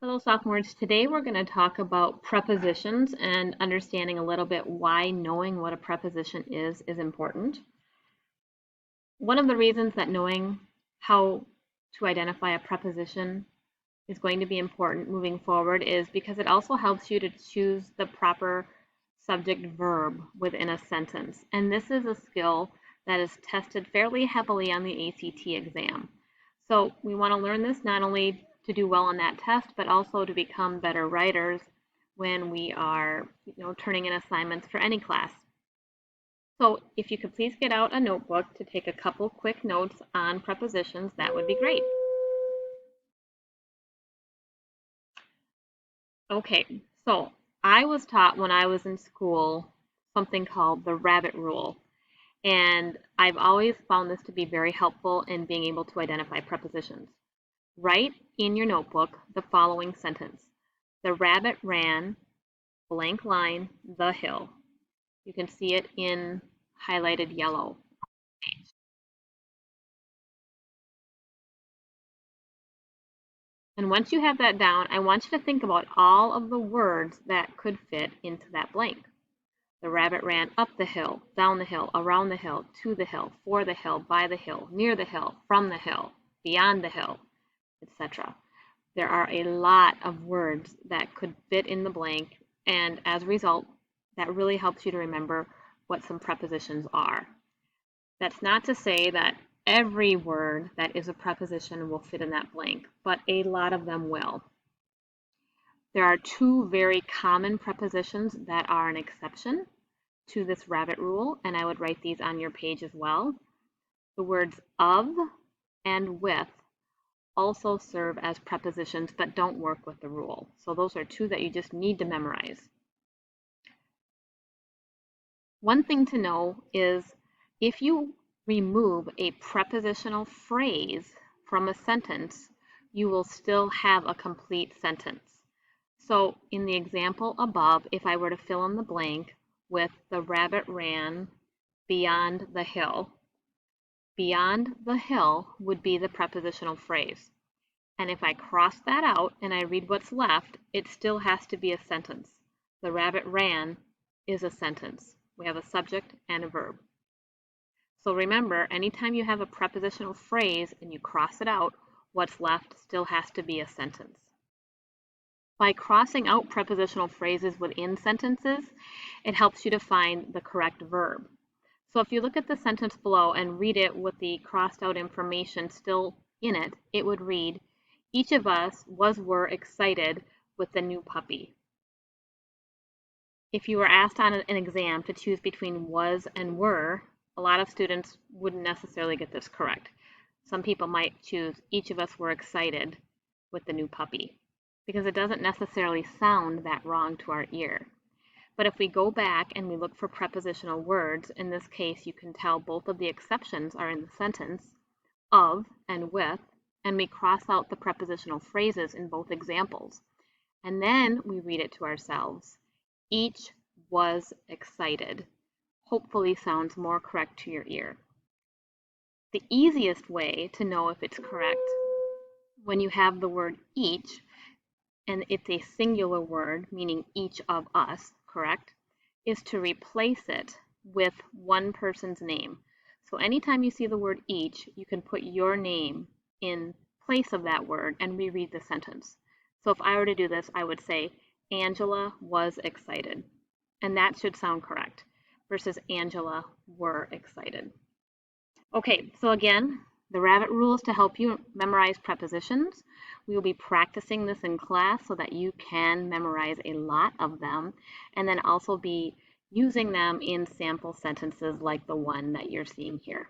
Hello, sophomores. Today we're going to talk about prepositions and understanding a little bit why knowing what a preposition is important. One of the reasons that knowing how to identify a preposition is going to be important moving forward is because it also helps you to choose the proper subject verb within a sentence. And this is a skill that is tested fairly heavily on the ACT exam. So we want to learn this not only to do well on that test, but also to become better writers when we are, turning in assignments for any class. So if you could please get out a notebook to take a couple quick notes on prepositions, that would be great. Okay, so I was taught when I was in school something called the rabbit rule. And I've always found this to be very helpful in being able to identify prepositions. Write in your notebook the following sentence. The rabbit ran, blank line, the hill. You can see it in highlighted yellow. And once you have that down, I want you to think about all of the words that could fit into that blank. The rabbit ran up the hill, down the hill, around the hill, to the hill, for the hill, by the hill, near the hill, from the hill, beyond the hill, etc. There are a lot of words that could fit in the blank, and as a result, that really helps you to remember what some prepositions are. That's not to say that every word that is a preposition will fit in that blank, but a lot of them will. There are two very common prepositions that are an exception to this rabbit rule, and I would write these on your page as well. The words of and with also serve as prepositions but don't work with the rule. So those are two that you just need to memorize. One thing to know is if you remove a prepositional phrase from a sentence, you will still have a complete sentence. So in the example above, if I were to fill in the blank with the rabbit ran beyond the hill would be the prepositional phrase. And if I cross that out and I read what's left, it still has to be a sentence. The rabbit ran is a sentence. We have a subject and a verb. So remember, anytime you have a prepositional phrase and you cross it out, what's left still has to be a sentence. By crossing out prepositional phrases within sentences, it helps you to find the correct verb. So if you look at the sentence below and read it with the crossed out information still in it, it would read, each of us were excited with the new puppy. If you were asked on an exam to choose between was and were, a lot of students wouldn't necessarily get this correct. Some people might choose each of us were excited with the new puppy because it doesn't necessarily sound that wrong to our ear. But if we go back and we look for prepositional words, in this case you can tell both of the exceptions are in the sentence, of and with, and we cross out the prepositional phrases in both examples. And then we read it to ourselves. Each was excited. Hopefully sounds more correct to your ear. The easiest way to know if it's correct when you have the word each, and it's a singular word, meaning each of us, correct, is to replace it with one person's name. So anytime you see the word each, you can put your name in place of that word and reread the sentence. So if I were to do this, I would say, Angela was excited. And that should sound correct, versus Angela were excited. Okay, so again, the rabbit rule is to help you memorize prepositions. We will be practicing this in class so that you can memorize a lot of them, and then also be using them in sample sentences like the one that you're seeing here.